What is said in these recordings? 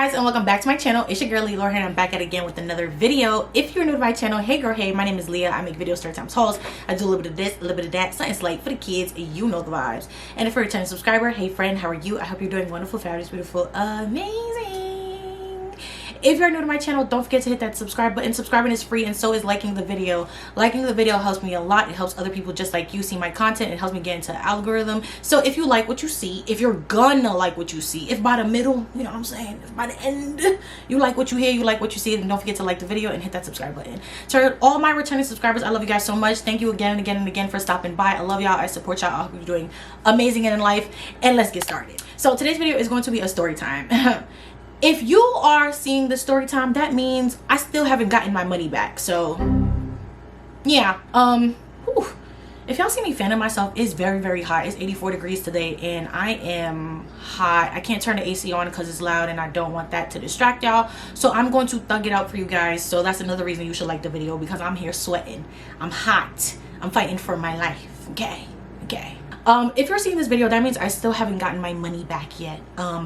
guys, and welcome back to my channel. It's your girl Leah here, and I'm back at it again with another video. If you're new to my channel, hey girl, hey, my name is Leah. I make videos, story times, hauls. I do a little bit of this, a little bit of that, something slight for the kids. You know the vibes. And if you're a returning subscriber, hey friend, how are you? I hope you're doing wonderful, fabulous, beautiful, amazing. If you're new to my channel, don't forget to hit that subscribe button. Subscribing is free, and so is liking the video. Liking the video helps me a lot. It helps other people just like you see my content. It helps me get into the algorithm. So if you like what you see, if you're gonna like what you see, if by the middle, you know what I'm saying, if by the end you like what you hear, you like what you see, then don't forget to like the video and hit that subscribe button. To all my returning subscribers, I love you guys so much. Thank you again and again and again for stopping by. I love y'all. I support y'all. I hope you're doing amazing in life, and let's get started. So today's video is going to be a story time. If you are seeing the story time, that means I still haven't gotten my money back. So yeah, if y'all see me fanning myself, it's very hot. It's 84 degrees today and I am hot. I can't turn the AC on because it's loud and I don't want that to distract y'all, so I'm going to thug it out for you guys. So that's another reason you should like the video, because I'm here sweating, I'm hot, I'm fighting for my life. Okay. If you're seeing this video, that means I still haven't gotten my money back yet,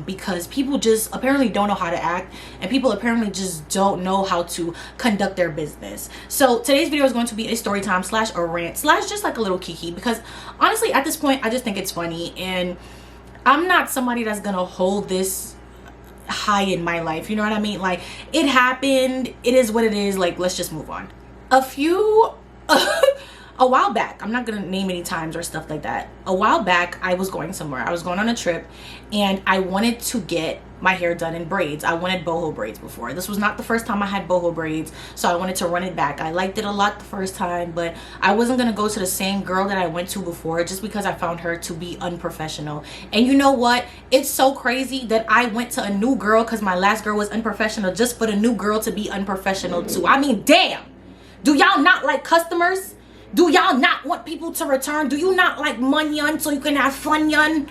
because people just apparently don't know how to act, and people apparently just don't know how to conduct their business. So today's video is going to be a story time slash a rant slash just like a little kiki, because honestly at this point I just think it's funny, and I'm not somebody that's gonna hold this high in my life, you know what I mean? Like, it happened, it is what it is, like, let's just move on. A while back, I'm not gonna name any times or stuff like that. A while back, I was going somewhere. I was going on a trip, and I wanted to get my hair done in braids. I wanted boho braids before. This was not the first time I had boho braids, so I wanted to run it back. I liked it a lot the first time, but I wasn't gonna go to the same girl that I went to before just because I found her to be unprofessional. And you know what? It's so crazy that I went to a new girl because my last girl was unprofessional, just for the new girl to be unprofessional too. I mean, damn. Do y'all not like customers? Do y'all not want people to return? Do you not like money so you can have fun yun?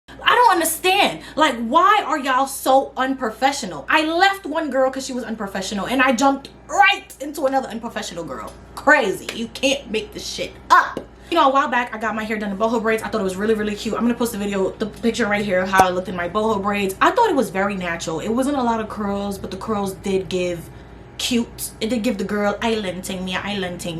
I don't understand. Like, why are y'all so unprofessional? I left one girl because she was unprofessional, and I jumped right into another unprofessional girl. Crazy. You can't make this shit up. You know, a while back I got my hair done in boho braids. I thought it was really cute. I'm gonna post the picture right here of how I looked in my boho braids. I thought it was very natural. It wasn't a lot of curls, but the curls did give cute. It did give the girl island ting, you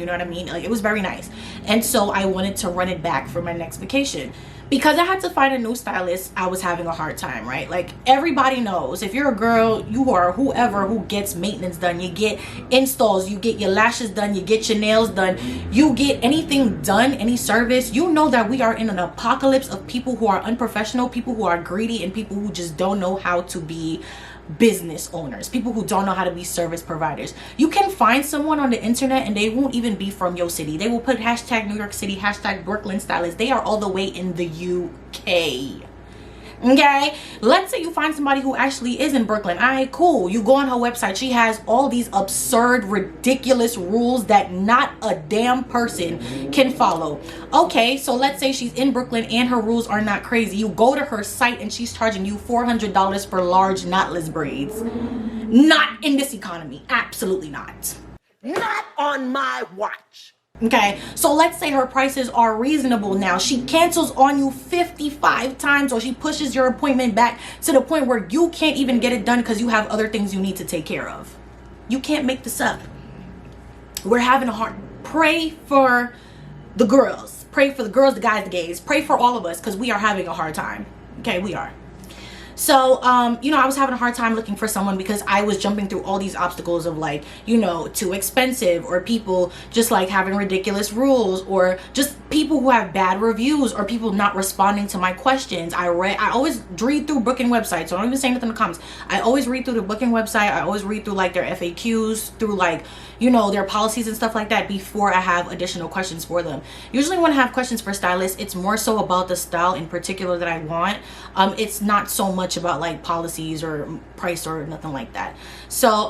know what I mean? Like, it was very nice. And so I wanted to run it back for my next vacation. Because I had to find a new stylist, I was having a hard time, right? Like, everybody knows, if you're a girl, you are whoever who gets maintenance done, you get installs, you get your lashes done, you get your nails done, you get anything done, any service, you know that we are in an apocalypse of people who are unprofessional, people who are greedy, and people who just don't know how to be business owners, people who don't know how to be service providers. You can find someone on the internet and they won't even be from your city. They will put hashtag New York City, hashtag Brooklyn stylist. They are all the way in the UK. Okay, let's say you find somebody who actually is in Brooklyn. All right, cool. You go on her website. She has all these absurd, ridiculous rules that not a damn person can follow. Okay, so let's say she's in Brooklyn and her rules are not crazy. You go to her site and she's charging you $400 for large knotless braids. Not in this economy. Absolutely not. Not on my watch. Okay, so let's say her prices are reasonable now. She cancels on you 55 times, or she pushes your appointment back to the point where you can't even get it done because you have other things you need to take care of. You can't make this up. We're having a hard... Pray for the girls. Pray for the girls, the guys, the gays. Pray for all of us, because we are having a hard time. Okay, we are. So, you know, I was having a hard time looking for someone because I was jumping through all these obstacles of, like, you know, too expensive, or people just like having ridiculous rules, or just people who have bad reviews, or people not responding to my questions. I always read through booking websites, so don't even say anything in the comments. I always read through the booking website. I always read through like their FAQs, through like, you know, their policies and stuff like that before I have additional questions for them. Usually when I have questions for stylists, it's more so about the style in particular that I want. It's not so much about like policies or price or nothing like that. So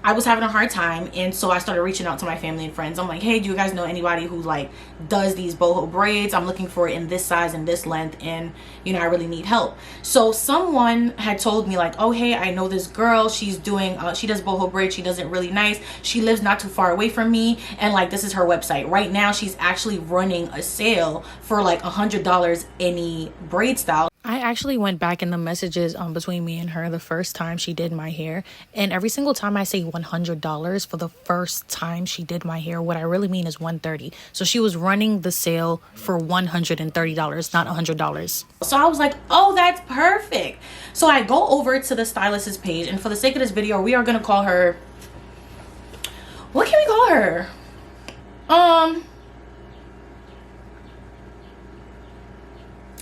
I was having a hard time, and so I started reaching out to my family and friends. I'm like, hey, do you guys know anybody who like does these boho braids? I'm looking for it in this size and this length, and you know, I really need help. So someone had told me like, oh hey, I know this girl, she's doing she does boho braids, she does it really nice, she lives not too far away from me, and like, this is her website. Right now she's actually running a sale for like $100 any braid style. I actually went back in the messages between me and her the first time she did my hair. And every single time I say $100 for the first time she did my hair, what I really mean is $130. So she was running the sale for $130, not $100. So I was like, oh, that's perfect. So I go over to the stylist's page, and for the sake of this video, we are going to call her, what can we call her?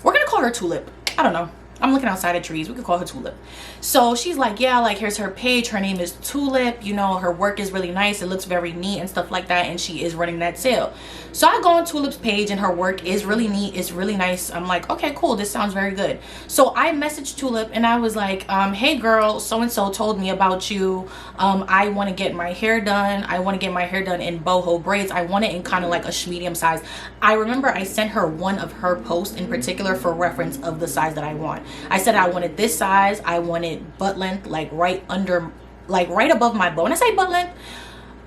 We're gonna call her Tulip. I don't know. I'm looking outside at trees. We could call her Tulip. So she's like, yeah, like here's her page. Her name is Tulip. You know, her work is really nice. It looks very neat and stuff like that. And she is running that sale. So I go on Tulip's page and her work is really neat. It's really nice. I'm like, okay, cool. This sounds very good. So I messaged Tulip and I was like, hey girl, so-and-so told me about you. I want to get my hair done. I want to get my hair done in boho braids. I want it in kind of like a medium size. I remember I sent her one of her posts in particular for reference of the size that I want. I said I wanted this size. I wanted butt length, like right under, like right above my butt. When I say butt length,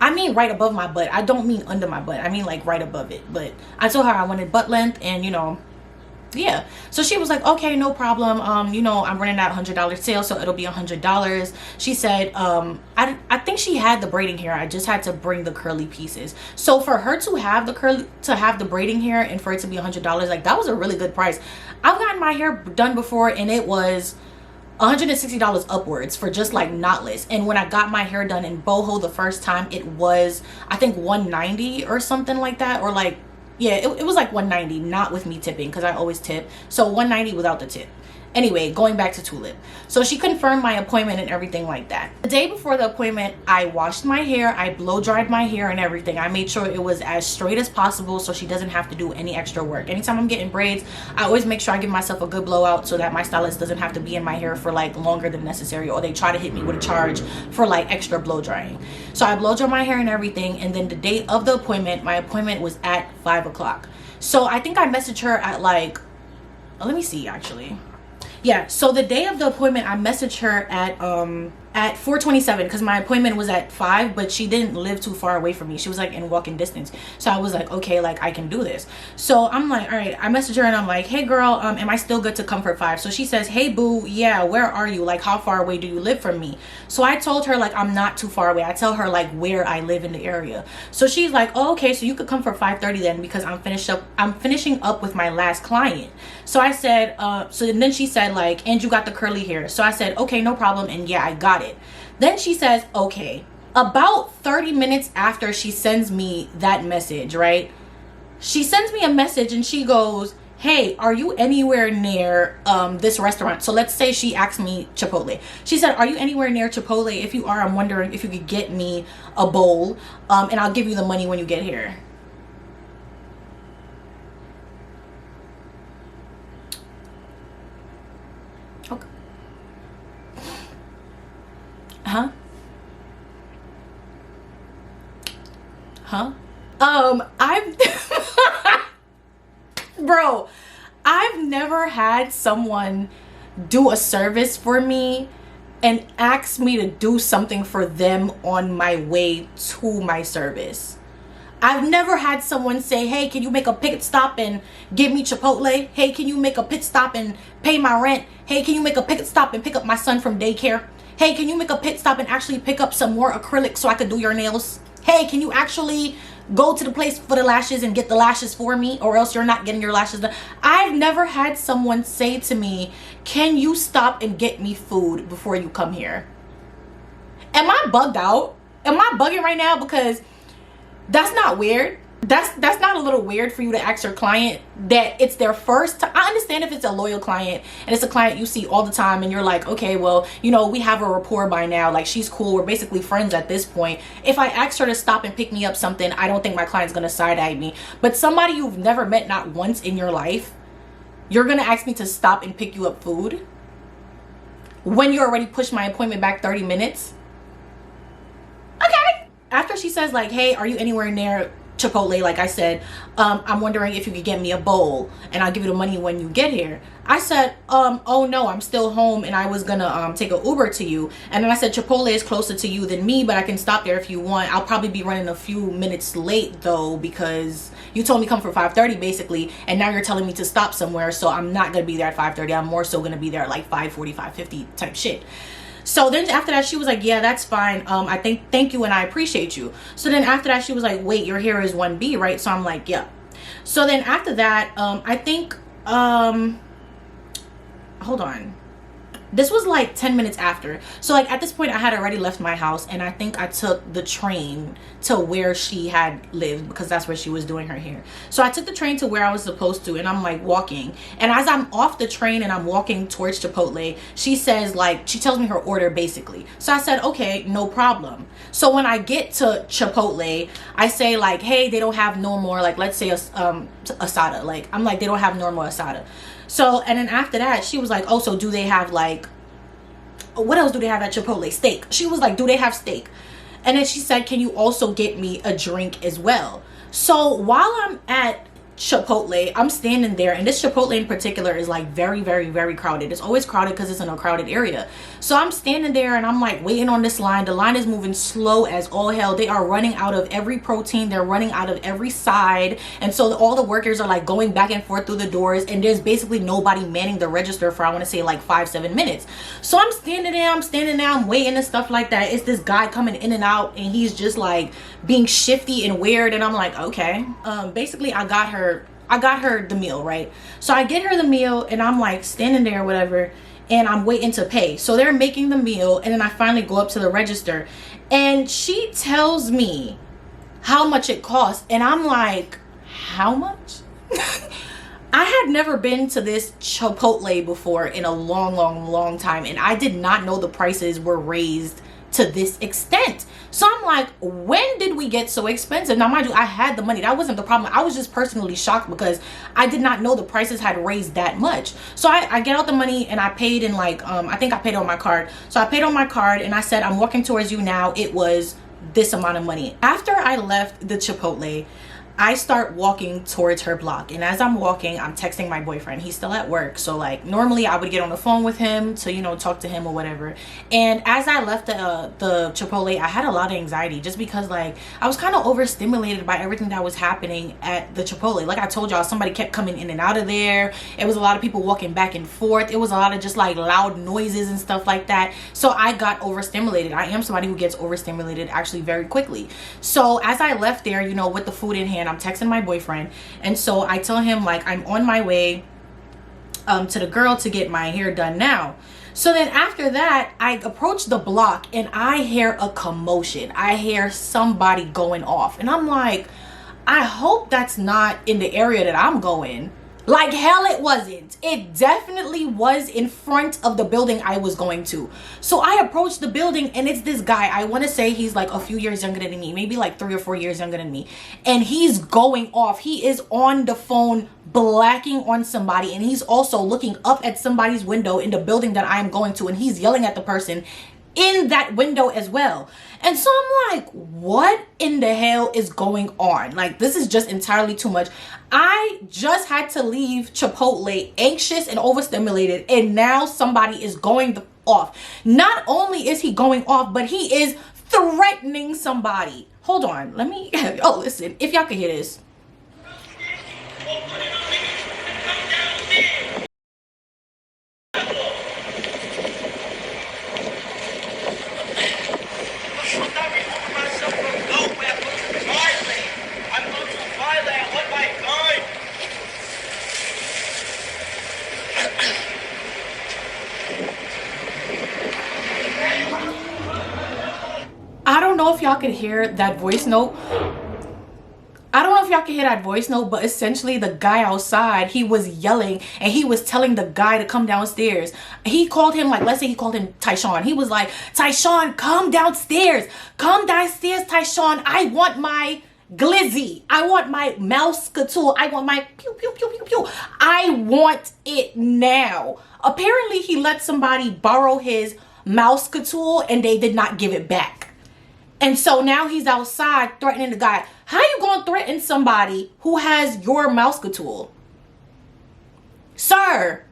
I mean right above my butt. I don't mean under my butt. I mean like right above it. But I told her I wanted butt length, and you know, yeah. So she was like, okay, no problem. You know, I'm running that $100 sale, so it'll be $100. She said, I think she had the braiding hair. I just had to bring the curly pieces. So for her to have the braiding hair and for it to be $100, like that was a really good price. I've gotten my hair done before and it was $160 upwards for just like knotless. And when I got my hair done in boho the first time, it was I think $190 or something like that, or like, yeah, it was like $190, not with me tipping because I always tip. So $190 without the tip. Anyway, going back to Tulip. So she confirmed my appointment and everything like that. The day before the appointment, I washed my hair. I blow dried my hair and everything. I made sure it was as straight as possible so she doesn't have to do any extra work. Anytime I'm getting braids, I always make sure I give myself a good blowout so that my stylist doesn't have to be in my hair for like longer than necessary, or they try to hit me with a charge for like extra blow drying. So I blow dry my hair and everything, and then the date of the appointment, my appointment was at 5 o'clock. So I think I messaged her at like, let me see actually. Yeah, so the day of the appointment, I messaged her at 4:27 because my appointment was at 5, but she didn't live too far away from me. She was like in walking distance. So I was like, okay, like I can do this. So I'm like, all right, I messaged her and I'm like, hey girl, am I still good to come for 5? So she says, hey boo, yeah, where are you? Like how far away do you live from me? So I told her like I'm not too far away. I tell her like where I live in the area. So she's like, oh, okay, so you could come for 5:30 then, because I'm finishing up with my last client. So I said, so then she said like, and you got the curly hair. So I said, okay, no problem. And yeah, I got it. Then she says, okay. About 30 minutes after she sends me that message, right? She sends me a message and she goes, hey, are you anywhere near this restaurant? So let's say she asked me Chipotle. She said, are you anywhere near Chipotle? If you are, I'm wondering if you could get me a bowl and I'll give you the money when you get here. Okay. Huh? I've bro, I've never had someone do a service for me and ask me to do something for them on my way to my service. I've never had someone say, hey, can you make a pit stop and give me Chipotle? Hey, can you make a pit stop and pay my rent? Hey, can you make a pit stop and pick up my son from daycare? Hey, can you make a pit stop and actually pick up some more acrylic so I could do your nails? Hey, can you actually go to the place for the lashes and get the lashes for me, or else you're not getting your lashes done? I've never had someone say to me, can you stop and get me food before you come here? Am I bugged out? Am I bugging right now? Because that's not weird. That's not a little weird for you to ask your client that it's their first time. I understand if it's a loyal client and it's a client you see all the time and you're like, okay, well, you know, we have a rapport by now. Like, she's cool. We're basically friends at this point. If I ask her to stop and pick me up something, I don't think my client's going to side-eye me. But somebody you've never met not once in your life, you're going to ask me to stop and pick you up food when you already pushed my appointment back 30 minutes? Okay. After she says like, hey, are you anywhere near Chipotle, like I said, I'm wondering if you could get me a bowl and I'll give you the money when you get here. I said, oh no, I'm still home and I was gonna take an Uber to you. And then I said, Chipotle is closer to you than me, but I can stop there if you want. I'll probably be running a few minutes late though, because you told me come for 5:30 basically, and now you're telling me to stop somewhere, so I'm not gonna be there at 5:30. I'm more so gonna be there at like 5:40, 5:50 type shit. So then after that, she was like, yeah, that's fine. I thank you and I appreciate you. So then after that, she was like, wait, your hair is 1B, right? So I'm like, yeah. So then after that, I think, hold on. This was like 10 minutes after. So like at this point I had already left my house, and I think I took the train to where she had lived, because that's where she was doing her hair. So I took the train to where I was supposed to, and I'm like walking, and as I'm off the train and I'm walking towards Chipotle, she says, like, she tells me her order basically. So I said, okay, no problem. So when I get to Chipotle, I say like, hey, they don't have no more, like, let's say asada. Like, I'm like, they don't have normal asada. So, and then after that, she was like, oh, so do they have like, what else do they have at Chipotle? Steak. She was like, do they have steak? And then she said, can you also get me a drink as well? So while I'm at Chipotle, I'm standing there, and this Chipotle in particular is like very, very, very crowded. It's always crowded because it's in a crowded area. So I'm standing there and I'm like waiting on this line. The line is moving slow as all hell. They are running out of every protein. They're running out of every side. And so all the workers are like going back and forth through the doors, and there's basically nobody manning the register for, I want to say, like 5-7 minutes. So I'm standing there, I'm waiting and stuff like that. It's this guy coming in and out, and he's just like being shifty and weird, and I'm like, okay. Basically I got her the meal, right? So I get her the meal, and I'm like standing there, whatever, and I'm waiting to pay. So they're making the meal, and then I finally go up to the register, and she tells me how much it costs, and I'm like, how much? I had never been to this Chipotle before in a long time, and I did not know the prices were raised to this extent. So I'm like, when did we get so expensive? Now mind you, I had the money. That wasn't the problem. I was just personally shocked because I did not know the prices had raised that much. So I get out the money, and I paid in like, I think I paid on my card. So I paid on my card, and I said, I'm walking towards you now. It was this amount of money. After I left the Chipotle, I start walking towards her block, and as I'm walking, I'm texting my boyfriend. He's still at work, so like normally I would get on the phone with him to, you know, talk to him or whatever. And as I left the Chipotle, I had a lot of anxiety, just because like I was kind of overstimulated by everything that was happening at the Chipotle. Like I told y'all, somebody kept coming in and out of there. It was a lot of people walking back and forth. It was a lot of just like loud noises and stuff like that. So I got overstimulated. I am somebody who gets overstimulated actually very quickly. So as I left there, you know, with the food in hand, I'm texting my boyfriend, and so I tell him like I'm on my way to the girl to get my hair done now. So then after that, I approach the block, and I hear a commotion. I hear somebody going off, and I'm like, I hope that's not in the area that I'm going. Like hell it wasn't. It definitely was in front of the building I was going to. So I approached the building, and it's this guy. I want to say he's like a few years younger than me, maybe like 3 or 4 years younger than me. And he's going off. He is on the phone blacking on somebody, and he's also looking up at somebody's window in the building that I'm going to, and he's yelling at the person in that window as well. And so I'm like, what in the hell is going on? Like, this is just entirely too much. I just had to leave Chipotle anxious and overstimulated, and now somebody is going off. Not only is he going off, but he is threatening somebody. Hold on, let me, oh, listen, if y'all can hear this. I don't know if y'all can hear that voice note. I don't know if y'all can hear that voice note, but essentially the guy outside, he was yelling, and he was telling the guy to come downstairs. He called him, like, let's say he called him Tyshawn. He was like, Tyshawn, come downstairs. Come downstairs, Tyshawn. I want my glizzy. I want my mouse couture. I want my pew, pew, pew, pew, pew. I want it now. Apparently, he let somebody borrow his mouse couture, and they did not give it back. And so now he's outside threatening the guy. How you gonna threaten somebody who has your mouse tool? Sir,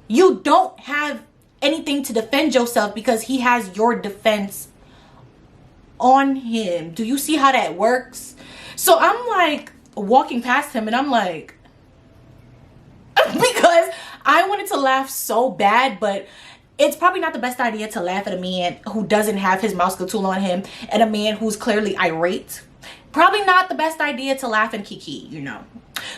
you don't have anything to defend yourself because he has your defense on him. Do you see how that works? So I'm like walking past him and I'm like, because I wanted to laugh so bad, but it's probably not the best idea to laugh at a man who doesn't have his mouse tool on him and a man who's clearly irate. Probably not the best idea to laugh and kiki, you know.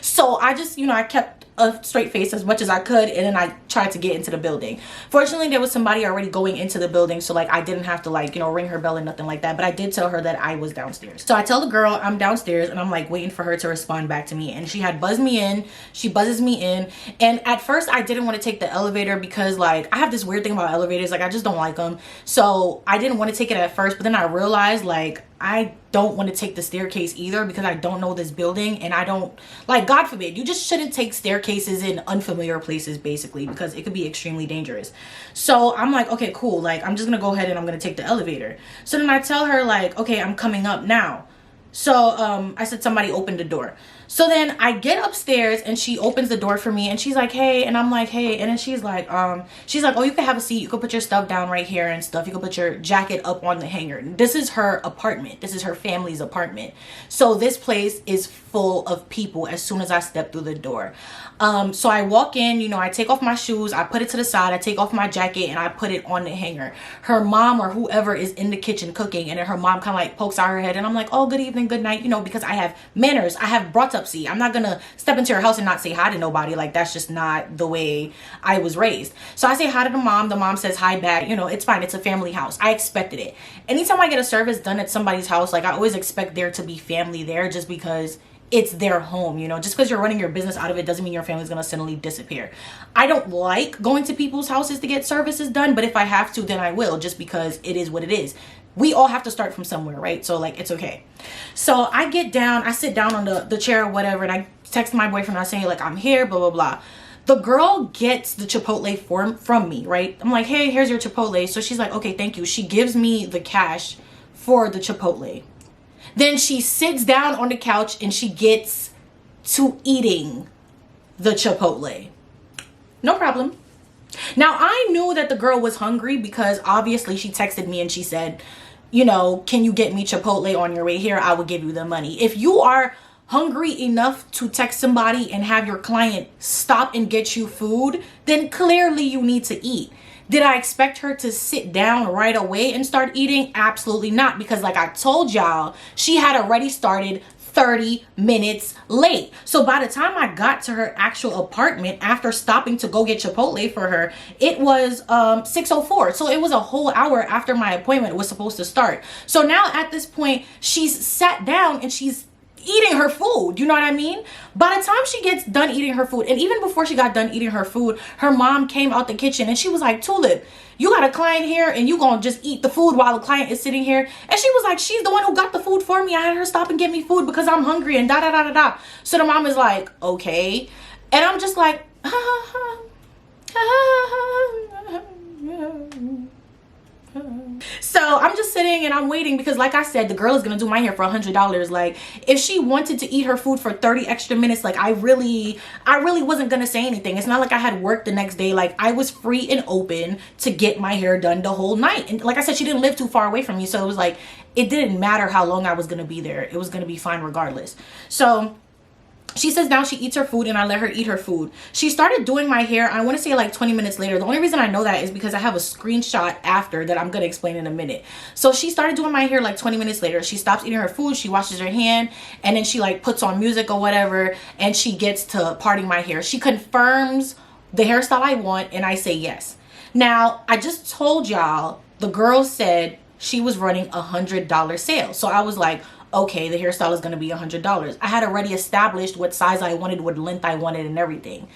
So I just, you know, I kept a straight face as much as I could, and then I tried to get into the building. Fortunately, there was somebody already going into the building, so like I didn't have to like, you know, ring her bell or nothing like that, but I did tell her that I was downstairs. So I tell the girl I'm downstairs, and I'm like waiting for her to respond back to me, and she had buzzed me in. She buzzes me in, and at first I didn't want to take the elevator because like I have this weird thing about elevators, like I just don't like them. So I didn't want to take it at first, but then I realized like I don't want to take the staircase either because I don't know this building, and I don't, like, God forbid, you just shouldn't take staircases in unfamiliar places basically because it could be extremely dangerous. So I'm like, okay, cool, like I'm just gonna go ahead and I'm gonna take the elevator. So then I tell her like, okay, I'm coming up now. So I said somebody opened the door. So then I get upstairs and she opens the door for me and she's like, hey, and I'm like, hey, and then she's like, oh, you can have a seat, you can put your stuff down right here and stuff, you can put your jacket up on the hanger. This is her apartment, this is her family's apartment, so this place is full of people as soon as I step through the door. So I walk in, you know, I take off my shoes, I put it to the side, I take off my jacket and I put it on the hanger. Her mom or whoever is in the kitchen cooking, and then her mom kind of like pokes out her head and I'm like, oh, good evening, good night, you know, because I have manners, I have brought up. See, I'm not gonna step into your house and not say hi to nobody. Like, that's just not the way I was raised. So I say hi to the mom says hi back, you know, it's fine, it's a family house. I expected it. Anytime I get a service done at somebody's house, like I always expect there to be family there just because it's their home, you know. Just because you're running your business out of it doesn't mean your family's gonna suddenly disappear. I don't like going to people's houses to get services done, but if I have to, then I will, just because it is what it is. We all have to start from somewhere, right? So like, it's okay. So I get down, I sit down on the chair or whatever, and I text my boyfriend, I say like, I'm here, blah, blah, blah. The girl gets the Chipotle from me, right? I'm like, hey, here's your Chipotle. So she's like, okay, thank you. She gives me the cash for the Chipotle. Then she sits down on the couch and she gets to eating the Chipotle. No problem. Now, I knew that the girl was hungry because obviously she texted me and she said, you know, can you get me Chipotle on your way here? I will give you the money. If you are hungry enough to text somebody and have your client stop and get you food, then clearly you need to eat. Did I expect her to sit down right away and start eating? Absolutely not, because like I told y'all, she had already started 30 minutes late. So by the time I got to her actual apartment after stopping to go get Chipotle for her, it was 6:04. So it was a whole hour after my appointment was supposed to start. So now at this point, she's sat down and she's eating her food, you know what I mean? By the time she gets done eating her food, and even before she got done eating her food, her mom came out the kitchen and she was like, Tulip, you got a client here and you gonna just eat the food while the client is sitting here? And she was like, she's the one who got the food for me. I had her stop and get me food because I'm hungry and da da da da da. So the mom is like, okay. And I'm just like, so I'm just sitting and I'm waiting because like I said, the girl is gonna do my hair for $100. Like, if she wanted to eat her food for 30 extra minutes, like I really wasn't gonna say anything. It's not like I had work the next day. Like, I was free and open to get my hair done the whole night. And like I said, she didn't live too far away from me, so it was like, it didn't matter how long I was gonna be there. It was gonna be fine regardless. So she says now she eats her food and I let her eat her food. She started doing my hair, I want to say like 20 minutes later. The only reason I know that is because I have a screenshot after that I'm going to explain in a minute. So she started doing my hair like 20 minutes later. She stops eating her food, she washes her hand, and then she like puts on music or whatever, and she gets to parting my hair. She confirms the hairstyle I want and I say yes. Now, I just told y'all the girl said she was running $100 sale. So I was like, okay, the hairstyle is going to be $100. I had already established what size I wanted, what length I wanted, and everything.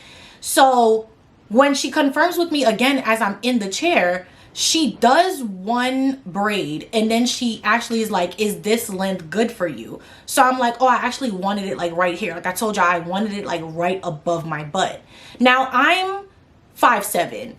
So when she confirms with me again as I'm in the chair, she does one braid and then she actually is like, is this length good for you? So I'm like, oh, I actually wanted it like right here. Like I told you, I wanted it like right above my butt. Now I'm 5'7",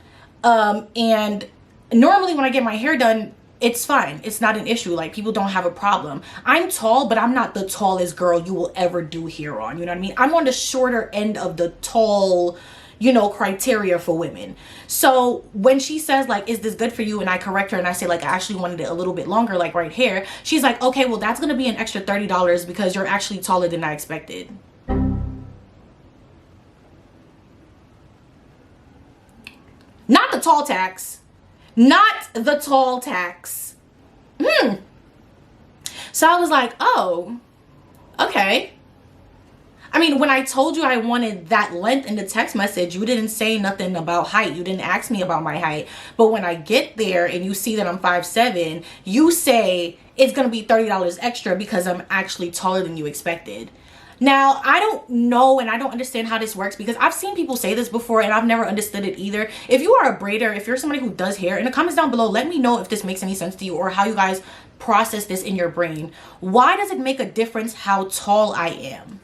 and normally when I get my hair done, it's fine. It's not an issue. Like, people don't have a problem. I'm tall, but I'm not the tallest girl you will ever do hair on. You know what I mean? I'm on the shorter end of the tall, you know, criteria for women. So when she says like, is this good for you? And I correct her and I say like, I actually wanted it a little bit longer, like right here. She's like, okay, well, that's going to be an extra $30 because you're actually taller than I expected. Not the tall tax. Not the tall tax. So I was like, oh, okay. I mean, when I told you I wanted that length in the text message, you didn't say nothing about height. You didn't ask me about my height. But when I get there and you see that I'm 5'7", you say it's going to be $30 extra because I'm actually taller than you expected. Now, I don't know and I don't understand how this works because I've seen people say this before and I've never understood it either. If you are a braider, if you're somebody who does hair, in the comments down below, let me know if this makes any sense to you or how you guys process this in your brain. Why does it make a difference how tall I am?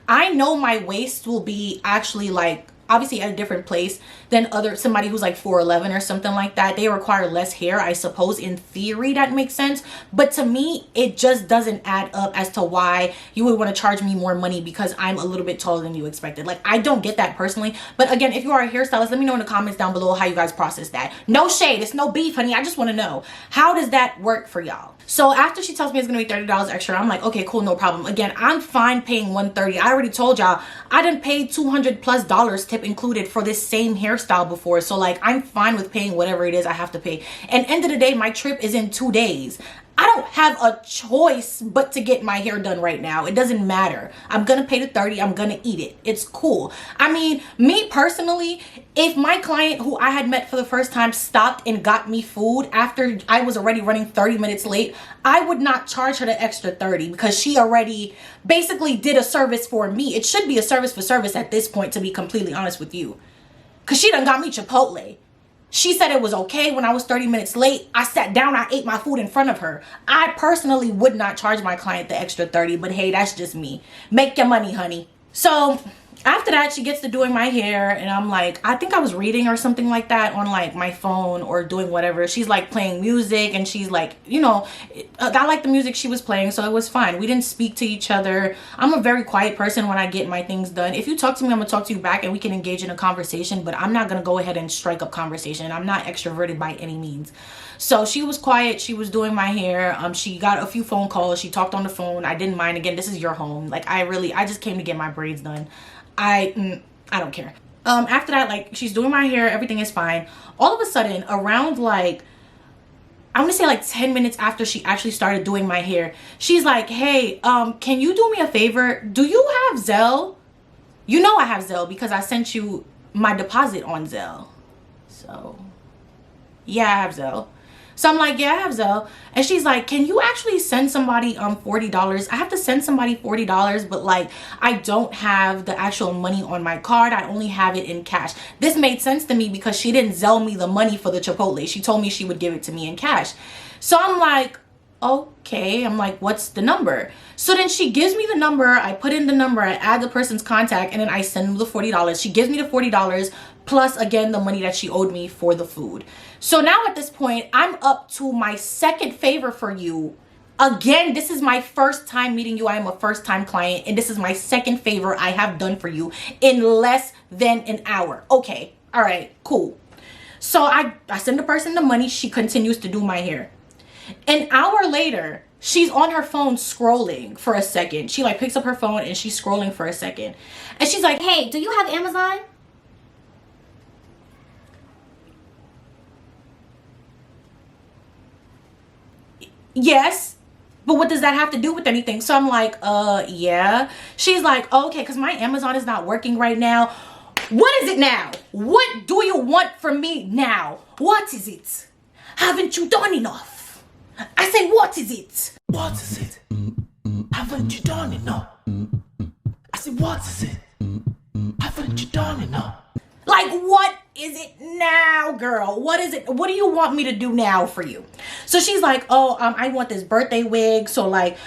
I know my waist will be actually like obviously at a different place than somebody who's like 4'11" or something like that. They require less hair, I suppose. In theory that makes sense, but to me it just doesn't add up as to why you would want to charge me more money because I'm a little bit taller than you expected. Like, I don't get that personally. But again, if you are a hairstylist, let me know in the comments down below how you guys process that. No shade, it's no beef, honey. I just want to know, how does that work for y'all? So after she tells me it's gonna be $30 extra, I'm like, okay, cool, no problem. Again, I'm fine paying $130. I already told y'all I done paid $200+ tip included for this same hairstyle before. So like, I'm fine with paying whatever it is I have to pay. And end of the day, my trip is in 2 days. I don't have a choice but to get my hair done right now. It doesn't matter. I'm gonna pay the $30. I'm gonna eat it. It's cool. I mean, me personally, if my client who I had met for the first time stopped and got me food after I was already running 30 minutes late, I would not charge her the extra $30 because she already basically did a service for me. It should be a service for service at this point, to be completely honest with you, because she done got me Chipotle. She said it was okay when I was 30 minutes late. I sat down, I ate my food in front of her. I personally would not charge my client the extra $30, but hey, that's just me. Make your money, honey. So after that, she gets to doing my hair and I'm like, I think I was reading or something like that on like my phone or doing whatever. She's like playing music and she's like, you know, I like the music she was playing, so it was fine. We didn't speak to each other. I'm a very quiet person when I get my things done. If you talk to me, I'm gonna talk to you back and we can engage in a conversation, but I'm not gonna go ahead and strike up conversation. I'm not extroverted by any means. So she was quiet. She was doing my hair. She got a few phone calls. She talked on the phone. I didn't mind. Again, this is your home. Like, I just came to get my braids done. I don't care. After that, like, she's doing my hair, everything is fine. All of a sudden, around like, I'm gonna say like 10 minutes after she actually started doing my hair, she's like, hey, can you do me a favor? Do you have Zelle? You know I have Zelle because I sent you my deposit on Zelle. So yeah, I have Zelle. So I'm like, yeah, I have Zelle. And she's like, can you actually send somebody $40? I have to send somebody $40, but like, I don't have the actual money on my card. I only have it in cash. This made sense to me because she didn't Zelle me the money for the Chipotle. She told me she would give it to me in cash. So I'm like, okay. I'm like, what's the number? So then she gives me the number. I put in the number. I add the person's contact and then I send them the $40. She gives me the $40 plus again the money that she owed me for the food. So now at this point, I'm up to my second favor for you. Again, this is my first time meeting you. I am a first time client and this is my second favor I have done for you in less than an hour. Okay, all right, cool. So I send the person the money. She continues to do my hair. An hour later, she's on her phone scrolling for a second. She like picks up her phone and she's scrolling for a second. And she's like, hey, do you have Amazon? Yes, but what does that have to do with anything? So I'm like, yeah. She's like, okay, because my Amazon is not working right now. What is it now? What do you want from me now? What is it? Haven't you done enough? I say, what is it? What is it? Haven't you done enough? I said, what is it? Haven't you done enough? Like, what is it now, girl? What is it? What do you want me to do now for you? So she's like, oh, I want this birthday wig. So like,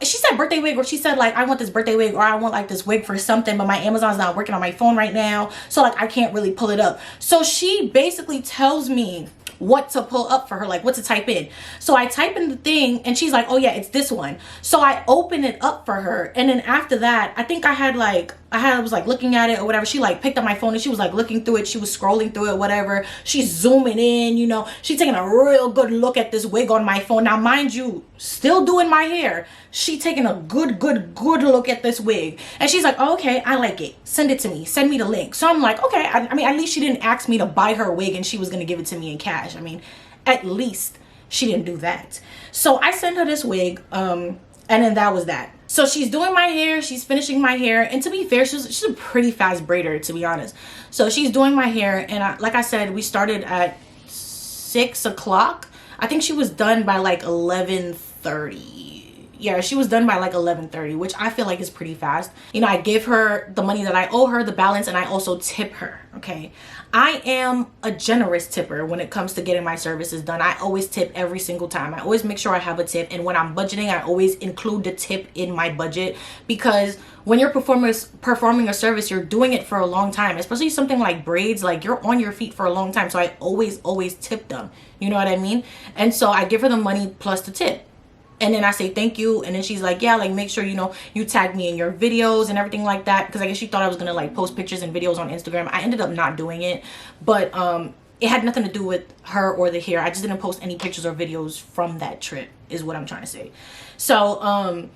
she said birthday wig, or she said like, I want this birthday wig, or I want like this wig for something, but my Amazon's not working on my phone right now. So like, I can't really pull it up. So she basically tells me what to pull up for her, like what to type in. So I type in the thing and she's like, oh yeah, it's this one. So I open it up for her, and then after that, I think I was like looking at it or whatever. She like picked up my phone and she was like looking through it. She was scrolling through it, whatever. She's zooming in, you know, she's taking a real good look at this wig on my phone. Now, mind you, still doing my hair, she taking a good look at this wig, and she's like, oh, okay, I like it, send it to me, send me the link. So I'm like, okay. I mean, at least she didn't ask me to buy her wig and she was gonna give it to me in cash. I mean, at least she didn't do that. So I sent her this wig, and then that was that. So she's doing my hair, she's finishing my hair, and to be fair, she's a pretty fast braider, to be honest. So she's doing my hair, and like I said, we started at 6 o'clock. I think she was done by like 11:30. Yeah, she was done by like 11:30, which I feel like is pretty fast. You know, I give her the money that I owe her, the balance, and I also tip her, okay? I am a generous tipper when it comes to getting my services done. I always tip every single time. I always make sure I have a tip, and when I'm budgeting, I always include the tip in my budget, because when you're performing a service, you're doing it for a long time, especially something like braids. Like, you're on your feet for a long time, so I always tip them, you know what I mean? And so I give her the money plus the tip. And then I say thank you, and then she's like, yeah, like make sure, you know, you tag me in your videos and everything like that, because I guess she thought I was gonna like post pictures and videos on Instagram. I ended up not doing it, but it had nothing to do with her or the hair. I just didn't post any pictures or videos from that trip, is what I'm trying to say. So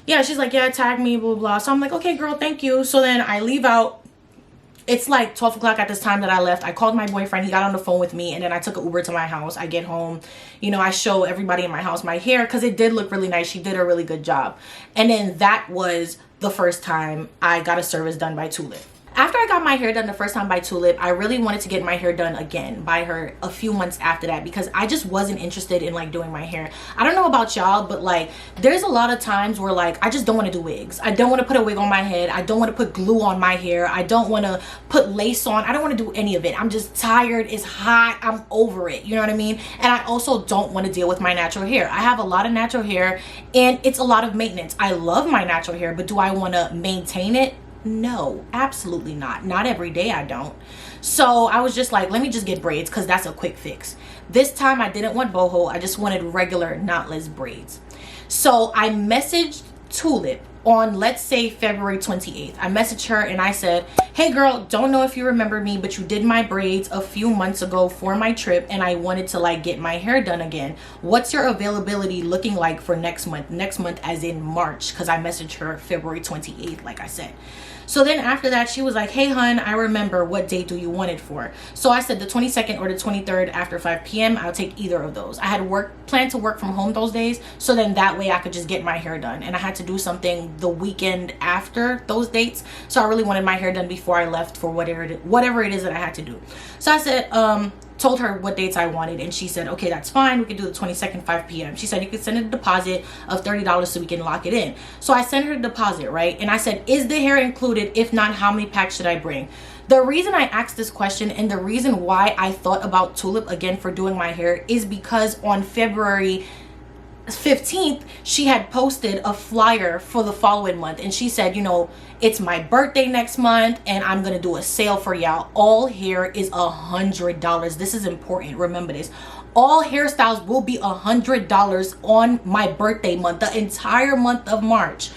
yeah, she's like, yeah, tag me, blah blah. So I'm like, okay girl, thank you. So then I leave out. It's like 12 o'clock at this time that I left. I called my boyfriend. He got on the phone with me, and then I took an Uber to my house. I get home, you know, I show everybody in my house my hair, because it did look really nice. She did a really good job. And then that was the first time I got a service done by Tulip. After I got my hair done the first time by Tulip, I really wanted to get my hair done again by her a few months after that, because I just wasn't interested in like doing my hair. I don't know about y'all, but like there's a lot of times where like I just don't want to do wigs. I don't want to put a wig on my head. I don't want to put glue on my hair. I don't want to put lace on. I don't want to do any of it. I'm just tired. It's hot. I'm over it. You know what I mean? And I also don't want to deal with my natural hair. I have a lot of natural hair, and it's a lot of maintenance. I love my natural hair, but do I want to maintain it? No, absolutely not. Not every day, I don't. So I was just like, let me just get braids, because that's a quick fix. This time I didn't want boho. I just wanted regular knotless braids. So I messaged Tulip on, let's say, February 28th. I messaged her and I said, hey girl, don't know if you remember me, but you did my braids a few months ago for my trip, and I wanted to like get my hair done again. What's your availability looking like for next month? Next month as in March, because I messaged her February 28th, like I said. So then after that, she was like, hey hun, I remember, what date do you want it for? So I said the 22nd or the 23rd after 5 p.m. I'll take either of those. I had planned to work from home those days, so then that way I could just get my hair done, and I had to do something the weekend after those dates, so I really wanted my hair done before I left for whatever it is that I had to do. So I said, told her what dates I wanted, and she said, okay, that's fine, we can do the 22nd 5 p.m. She said you could send a deposit of $30 so we can lock it in. So I sent her the deposit, right? And I said, is the hair included? If not, how many packs should I bring? The reason I asked this question, and the reason why I thought about Tulip again for doing my hair, is because on February 15th she had posted a flyer for the following month, and she said, you know, it's my birthday next month and I'm gonna do a sale for y'all. All hair is $100. This is important, remember this. All hairstyles will be $100 on my birthday month, the entire month of March.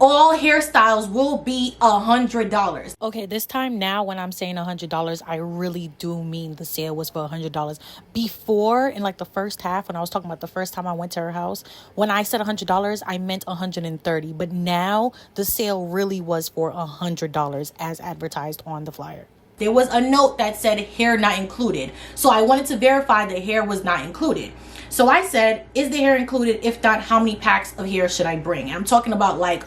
All hairstyles will be $100. Okay, this time now when I'm saying $100, I really do mean the sale was for $100. Before, in like the first half, when I was talking about the first time I went to her house, when I said $100, I meant $130. But now the sale really was for $100 as advertised on the flyer. There was a note that said hair not included. So I wanted to verify the hair was not included. So I said, is the hair included? If not, how many packs of hair should I bring? And I'm talking about like,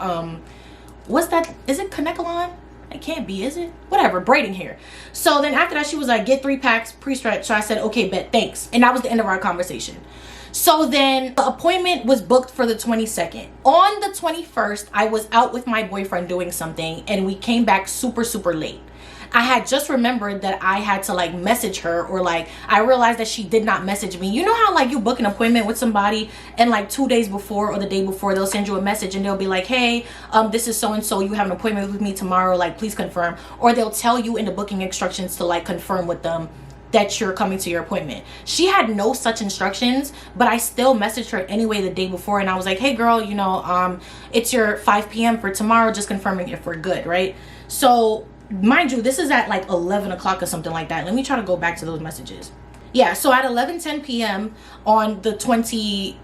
what's that? Is it Cancellation? It can't be, is it? Whatever, braiding hair. So then after that, she was like, get 3 packs pre-stretch. So I said, okay, bet, thanks. And that was the end of our conversation. So then the appointment was booked for the 22nd. On the 21st, I was out with my boyfriend doing something, and we came back super, super late. I had just remembered that I had to like message her, or like I realized that she did not message me. You know how like you book an appointment with somebody and like 2 days before or the day before they'll send you a message and they'll be like, hey, this is so and so, you have an appointment with me tomorrow, like please confirm. Or they'll tell you in the booking instructions to like confirm with them that you're coming to your appointment. She had no such instructions, but I still messaged her anyway the day before, and I was like, hey girl, you know, it's your 5 p.m. for tomorrow, just confirming if we're good, right? So mind you, this is at like 11 o'clock or something like that. Let me try to go back to those messages. Yeah, so at 11:10 p.m. on the 21st,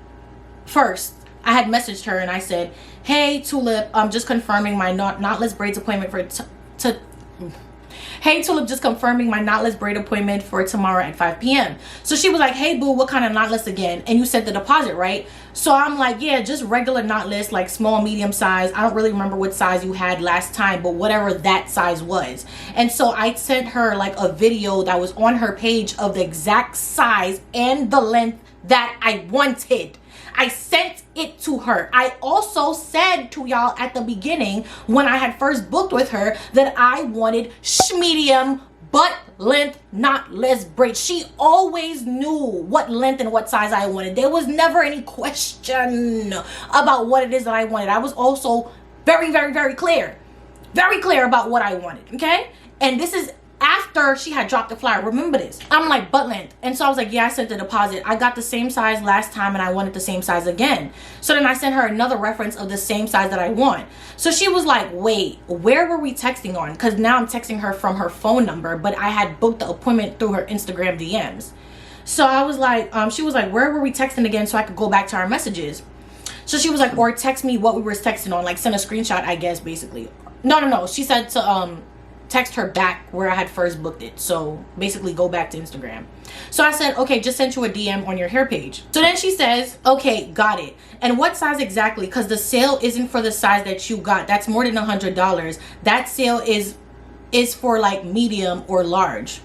I had messaged her and I said, hey Tulip, I'm just confirming my knotless braids appointment for Hey Tulip, just confirming my knotless braid appointment for tomorrow at 5 p.m. So she was like, hey boo, what kind of knotless again? And you said the deposit, right? So I'm like, yeah, just regular knotless, like small, medium size. I don't really remember what size you had last time, but whatever that size was. And so I sent her like a video that was on her page of the exact size and the length that I wanted. I sent it to her. I also said to y'all at the beginning when I had first booked with her that I wanted medium butt length knotless braids. She always knew what length and what size I wanted. There was never any question about what it is that I wanted. I was also very clear about what I wanted, okay? And this is after she had dropped the flyer. Remember this. I'm like, butt length. And so I was like, yeah, I sent the deposit. I got the same size last time and I wanted the same size again. So then I sent her another reference of the same size that I want. So she was like, wait, where were we texting on? Because now I'm texting her from her phone number, but I had booked the appointment through her Instagram DMs. So I was like, she was like, where were we texting again so I could go back to our messages? So she was like, or text me what we were texting on, like send a screenshot, I guess, basically. No. She said to text her back where I had first booked it. So basically go back to Instagram. So I said, okay, just sent you a DM on your hair page. So then she says, okay, got it. And what size exactly? Because the sale isn't for the size that you got. That's more than $100. That sale is for like medium or large.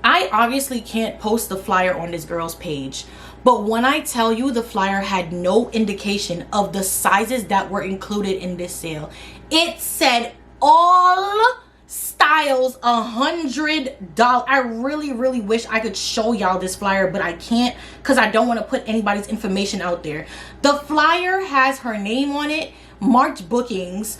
I obviously can't post the flyer on this girl's page, but when I tell you the flyer had no indication of the sizes that were included in this sale, it said all styles $100. I really wish I could show y'all this flyer, but I can't because I don't want to put anybody's information out there. The flyer has her name on it, marked bookings,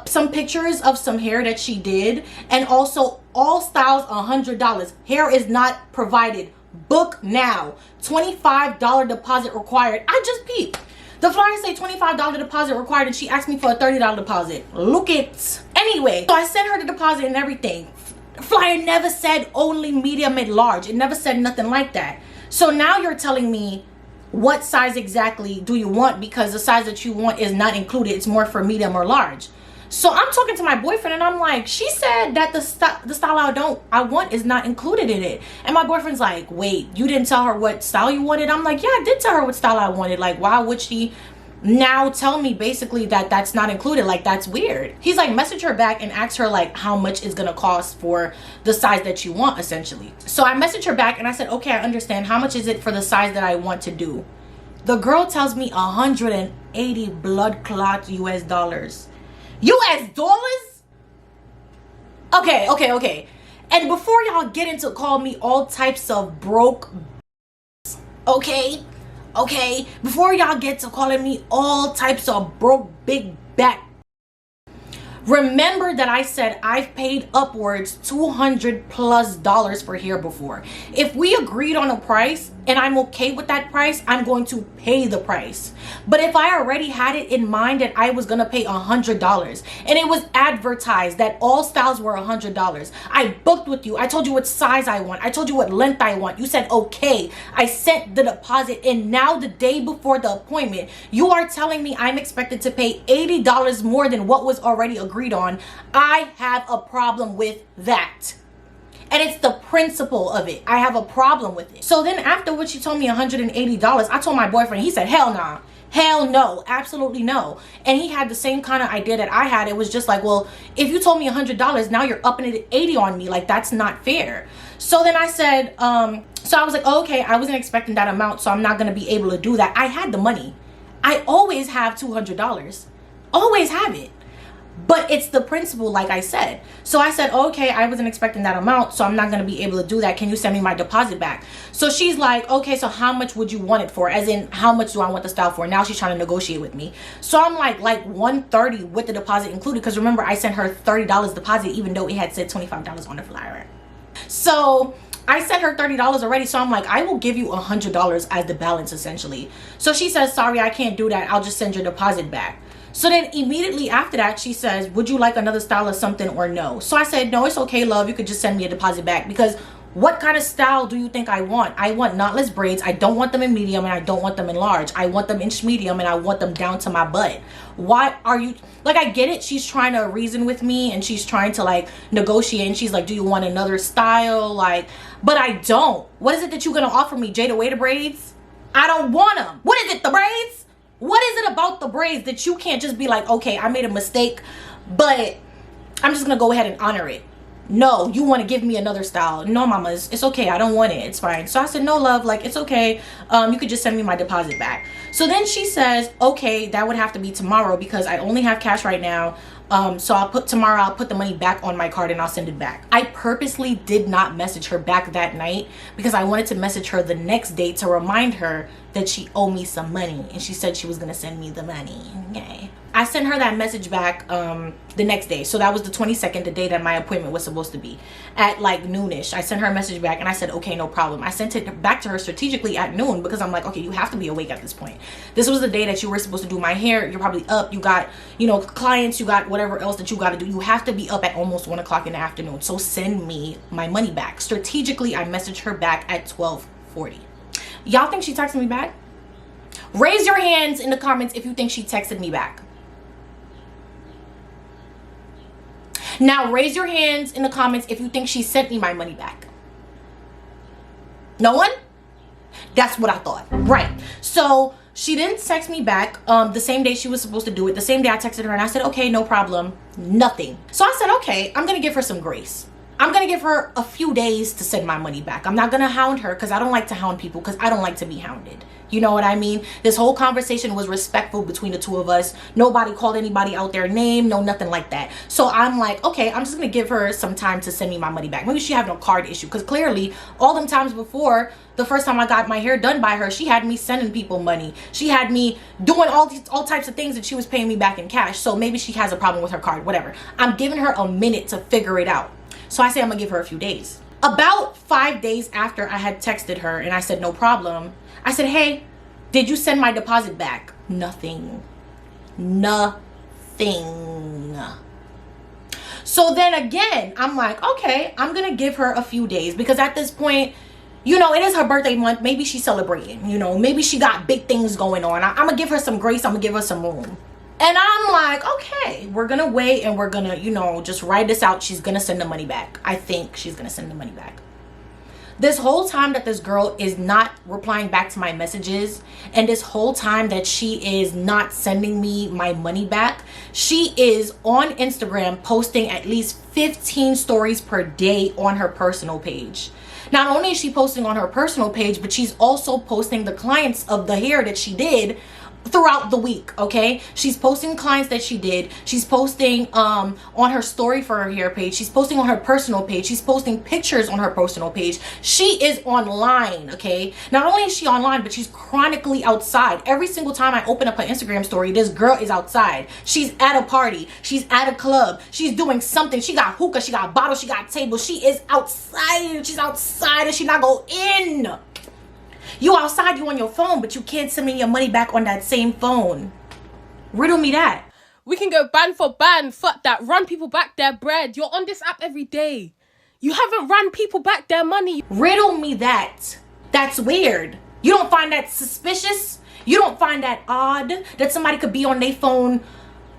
some pictures of some hair that she did, and also all styles $100. Hair is not provided. Book now. $25 deposit required. I just peeped. The flyer say $25 deposit required and she asked me for a $30 deposit. Look it. Anyway, so I sent her the deposit and everything. The flyer never said only medium and large. It never said nothing like that. So now you're telling me what size exactly do you want, because the size that you want is not included. It's more for medium or large. So I'm talking to my boyfriend and I'm like, she said that the style I want is not included in it. And my boyfriend's like, wait, you didn't tell her what style you wanted? I'm like, yeah, I did tell her what style I wanted. Like, why would she now tell me basically that that's not included? Like, that's weird. He's like, message her back and ask her like how much it's gonna cost for the size that you want, essentially. So I messaged her back and I said, okay, I understand. How much is it for the size that I want to do? The girl tells me 180 blood clot US dollars. US dollars? Okay. And before y'all get into call me all types of broke, okay, before y'all get to calling me all types of broke big back, remember that I said I've paid upwards $200+ for hair before. If we agreed on a price and I'm okay with that price, I'm going to pay the price. But if I already had it in mind that I was gonna pay $100 and it was advertised that all styles were $100, I booked with you, I told you what size I want, I told you what length I want, you said okay, I sent the deposit, and now the day before the appointment you are telling me I'm expected to pay $80 more than what was already agreed on. I have a problem with that. And it's the principle of it. I have a problem with it. So then after what she told me $180, I told my boyfriend, he said, hell nah. Hell no, absolutely no. And he had the same kind of idea that I had. It was just like, well, if you told me $100, now you're upping it at 80 on me. Like, that's not fair. So then I said, so I was like, oh, okay, I wasn't expecting that amount, so I'm not gonna be able to do that. I had the money. I always have $200. Always have it. But it's the principle, like I said. So I said, okay, I wasn't expecting that amount, so I'm not going to be able to do that. Can you send me my deposit back? So she's like, okay, so how much would you want it for? As in, how much do I want the style for? Now she's trying to negotiate with me. So I'm like $130 with the deposit included. Because remember, I sent her $30 deposit, even though it had said $25 on the flyer. So I sent her $30 already. So I'm like, I will give you $100 as the balance essentially. So she says, sorry, I can't do that. I'll just send your deposit back. So then immediately after that, she says, would you like another style or something or no? So I said, no, it's okay, love. You could just send me a deposit back, because what kind of style do you think I want? I want knotless braids. I don't want them in medium and I don't want them in large. I want them inch medium and I want them down to my butt. Why are you, like, I get it. She's trying to reason with me and she's trying to like negotiate, and she's like, do you want another style? Like, but I don't. What is it that you're going to offer me? Jada Waiter braids? I don't want them. What is it? The braids? What is it about the braids that you can't just be like, okay, I made a mistake, but I'm just gonna go ahead and honor it? No, you want to give me another style? No, mama, it's okay. I don't want it. It's fine. So I said, no, love, like, it's okay. You could just send me my deposit back. So then she says, okay, that would have to be tomorrow because I only have cash right now. So I'll put the money back on my card and I'll send it back. I purposely did not message her back that night because I wanted to message her the next day to remind her that she owed me some money, and she said she was gonna send me the money. Okay. I sent her that message back the next day. So that was the 22nd, the day that my appointment was supposed to be, at like noonish. I sent her a message back and I said, okay, no problem. I sent it back to her strategically at noon because I'm like, okay, you have to be awake at this point. This was the day that you were supposed to do my hair. You're probably up. You got, you know, clients. You got whatever else that you got to do. You have to be up at almost 1 o'clock in the afternoon. So send me my money back. Strategically, I messaged her back at 12:40. Y'all think she texted me back? Raise your hands in the comments if you think she texted me back. Now raise your hands in the comments if you think she sent me my money back. No one? That's what I thought. Right. So she didn't text me back the same day she was supposed to do it. The same day I texted her and I said, okay, no problem. Nothing. So I said, okay, I'm going to give her some grace. I'm going to give her a few days to send my money back. I'm not going to hound her because I don't like to hound people, because I don't like to be hounded. You know what I mean? This whole conversation was respectful between the two of us. Nobody called anybody out their name. No, nothing like that. So I'm like, okay, I'm just going to give her some time to send me my money back. Maybe she had no card issue, because clearly all them times before, the first time I got my hair done by her, she had me sending people money. She had me doing all types of things that she was paying me back in cash. So maybe she has a problem with her card, whatever. I'm giving her a minute to figure it out. So I say I'm gonna give her a few days. About 5 days after I had texted her and I said, no problem, I said, hey, did you send my deposit back? Nothing. Nothing. So then again, I'm like, okay, I'm gonna give her a few days, because at this point, you know, it is her birthday month. Maybe she's celebrating, you know, maybe she got big things going on. I'm gonna give her some grace. I'm gonna give her some room. And I'm like, okay, we're gonna wait and we're gonna, you know, just ride this out. She's gonna send the money back. I think she's gonna send the money back. This whole time that this girl is not replying back to my messages, and this whole time that she is not sending me my money back, she is on Instagram posting at least 15 stories per day on her personal page. Not only is she posting on her personal page, but she's also posting the clients of the hair that she did throughout the week. Okay, she's posting clients that she did. She's posting on her story for her hair page. She's posting on her personal page. She's posting pictures on her personal page. She is online. Okay, not only is she online, but she's chronically outside. Every single time I open up her Instagram story, this girl is outside. She's at a party. She's at a club. She's doing something. She got hookah. She got bottles. She got tables. She is outside. She's outside and she not go in. You outside, you on your phone, but you can't send me your money back on that same phone. Riddle me that. We can go ban for ban. Fuck that. Run people back their bread. You're on this app every day. You haven't run people back their money. Riddle me that. That's weird. You don't find that suspicious? You don't find that odd that somebody could be on their phone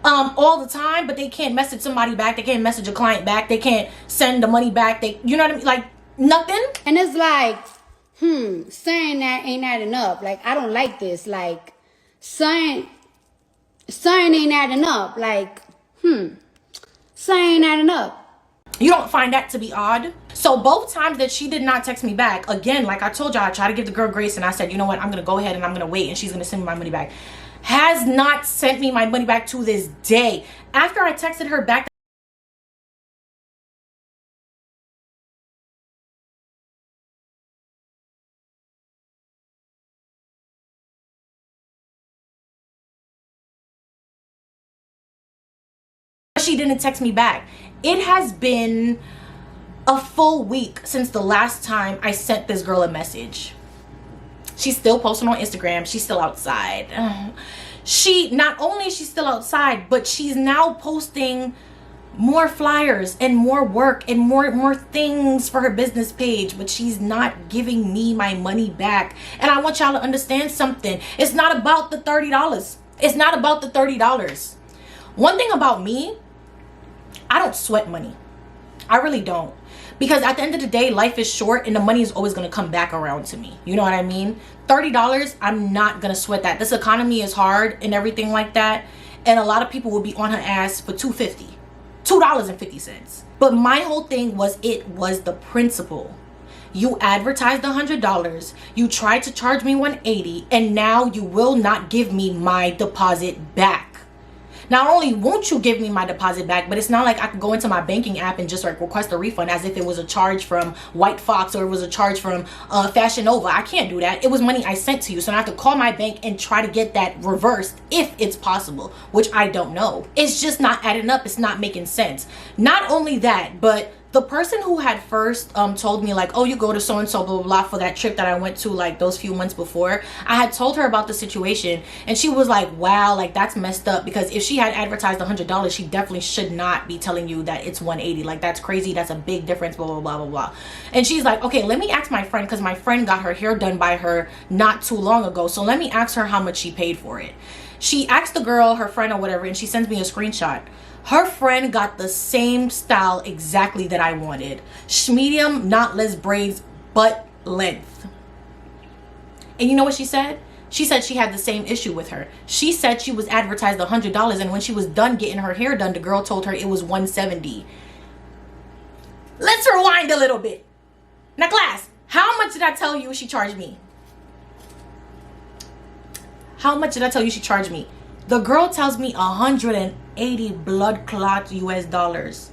all the time, but they can't message somebody back? They can't message a client back. They can't send the money back. You know what I mean? Like, nothing. And it's like, saying that ain't that enough. Like, I don't like this. Like, saying ain't adding up. Like, saying ain't adding up. You don't find that to be odd? So both times that she did not text me back, again, like I told y'all, I tried to give the girl grace and I said, you know what, I'm gonna go ahead and I'm gonna wait and she's gonna send me my money back. Has not sent me my money back to this day. After I texted her back, she didn't text me back. It has been A full week since the last time I sent this girl a message. She's still posting on Instagram. She's still outside. She, not only is she still outside, but she's now posting more flyers and more work and more things for her business page, but she's not giving me my money back. And I want y'all to understand something. It's not about the $30. It's not about the $30. One thing about me, I don't sweat money. I really don't. Because at the end of the day, life is short and the money is always going to come back around to me. You know what I mean? $30, I'm not going to sweat that. This economy is hard and everything like that. And a lot of people will be on her ass for $2.50. But my whole thing was, it was the principle. You advertised $100. You tried to charge me $180. And now you will not give me my deposit back. Not only won't you give me my deposit back, but it's not like I could go into my banking app and just like request a refund as if it was a charge from White Fox or it was a charge from Fashion Nova. I can't do that. It was money I sent to you. So I have to call my bank and try to get that reversed if it's possible, which I don't know. It's just not adding up. It's not making sense. Not only that, but the person who had first told me like, oh, you go to so-and-so blah, blah, blah for that trip that I went to like those few months before, I had told her about the situation and she was like, wow, like that's messed up, because if she had advertised $100, she definitely should not be telling you that it's $180. Like that's crazy. That's a big difference, blah, blah, blah, blah, blah. And she's like, okay, let me ask my friend, because my friend got her hair done by her not too long ago. So let me ask her how much she paid for it. She asked the girl, her friend or whatever, and she sends me a screenshot. Her friend got the same style exactly that I wanted. Medium, knotless braids, butt length. And you know what she said? She said she had the same issue with her. She said she was advertised $100, and when she was done getting her hair done, the girl told her it was $170. Let's rewind a little bit. Now, class, how much did I tell you she charged me? How much did I tell you she charged me? The girl tells me 180 blood clot US dollars.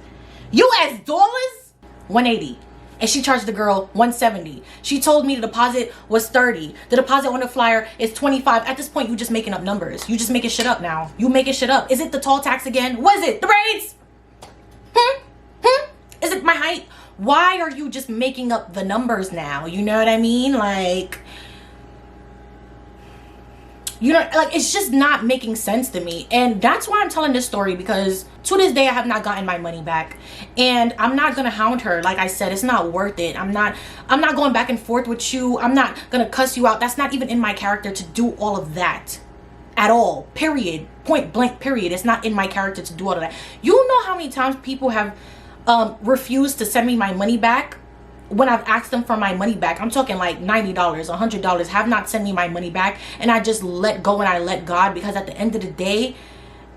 US dollars? 180. And she charged the girl 170. She told me the deposit was 30. The deposit on the flyer is 25. At this point, you just making up numbers. You just making shit up now. You making shit up. Is it the tall tax again? What is it? The braids? Is it my height? Why are you just making up the numbers now? You know what I mean? Like, you know, like, it's just not making sense to me. And that's why I'm telling this story, because to this day I have not gotten my money back, and I'm not gonna hound her. Like I said, it's not worth it. I'm not going back and forth with you. I'm not gonna cuss you out. That's not even in my character to do all of that at all, period. Point blank, period. It's not in my character to do all of that. You know how many times people have refused to send me my money back when I've asked them for my money back? I'm talking like $90, $100, have not sent me my money back, and I just let go and I let God, because at the end of the day,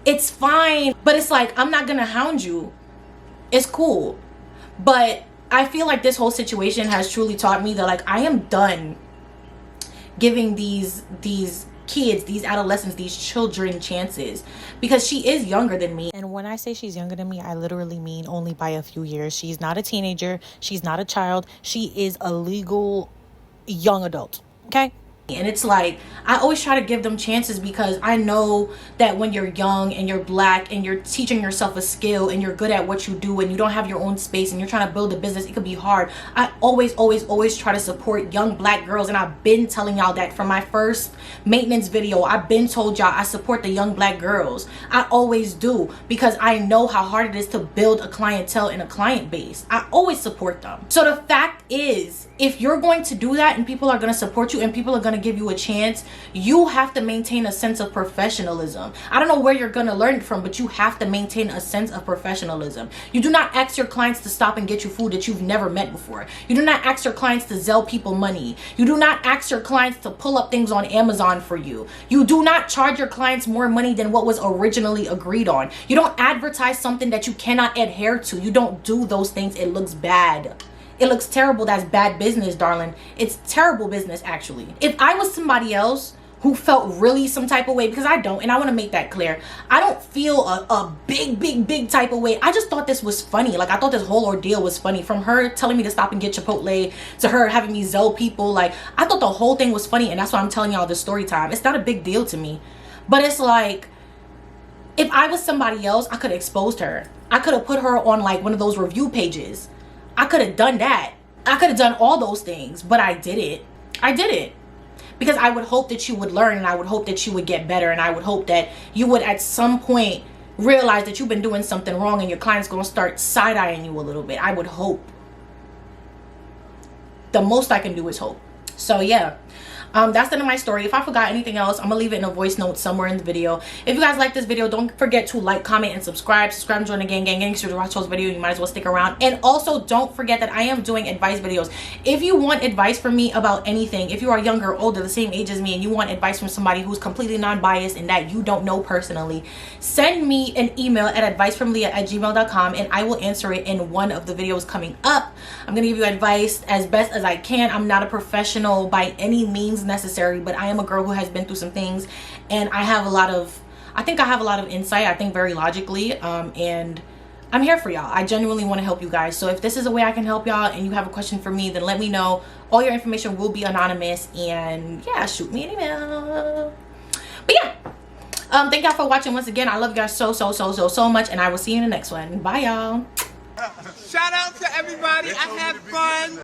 it's fine. But it's like, I'm not gonna hound you. It's cool. But I feel like this whole situation has truly taught me that, like, I am done giving these kids, these adolescents, these children chances, because she is younger than me. And when I say she's younger than me, I literally mean only by a few years. She's not a teenager. She's not a child. She is a legal young adult. Okay? And it's like, I always try to give them chances, because I know that when you're young and you're black and you're teaching yourself a skill and you're good at what you do and you don't have your own space and you're trying to build a business, it could be hard. I always try to support young black girls, and I've been telling y'all that from my first maintenance video. I've been told y'all I support the young black girls. I always do, because I know how hard it is to build a clientele and a client base. I always support them. So the fact is, if you're going to do that and people are going to support you and people are going to give you a chance, you have to maintain a sense of professionalism. I don't know where you're going to learn it from, but you have to maintain a sense of professionalism. You do not ask your clients to stop and get you food that you've never met before. You do not ask your clients to Zelle people money. You do not ask your clients to pull up things on Amazon for you. You do not charge your clients more money than what was originally agreed on. You don't advertise something that you cannot adhere to. You don't do those things. It looks bad. It looks terrible. That's bad business, darling. It's terrible business, actually. If I was somebody else who felt really some type of way, because I don't, and I want to make that clear, I don't feel a big type of way. I just thought this was funny. Like, I thought this whole ordeal was funny. From her telling me to stop and get Chipotle to her having me Zelle people. Like, I thought the whole thing was funny, and that's why I'm telling y'all this story time. It's not a big deal to me. But it's like, if I was somebody else, I could have exposed her. I could have put her on like one of those review pages. I could have done that. I could have done all those things, but I did it. I did it. Because I would hope that you would learn, and I would hope that you would get better, and I would hope that you would at some point realize that you've been doing something wrong and your client's going to start side-eyeing you a little bit. I would hope. The most I can do is hope. So yeah, that's the end of my story. If I forgot anything else, I'm gonna leave it in a voice note somewhere in the video. If you guys like this video, don't forget to like, comment, and subscribe and join the gang so to watch those videos. You might as well stick around. And also don't forget that I am doing advice videos. If you want advice from me about anything, if you are younger or older, the same age as me, and you want advice from somebody who's completely non-biased and that you don't know personally, send me an email at advicefromleah@gmail.com and I will answer it in one of the videos coming up. I'm gonna give you advice as best as I can. I'm not a professional by any means necessary, but I am a girl who has been through some things, and I have a lot of insight. I think very logically, and I'm here for y'all. I genuinely want to help you guys. So if this is a way I can help y'all and you have a question for me, then let me know. All your information will be anonymous, and yeah, shoot me an email. But yeah, thank y'all for watching once again. I love you guys so much, and I will see you in the next one. Bye y'all. Shout out to everybody. I had fun.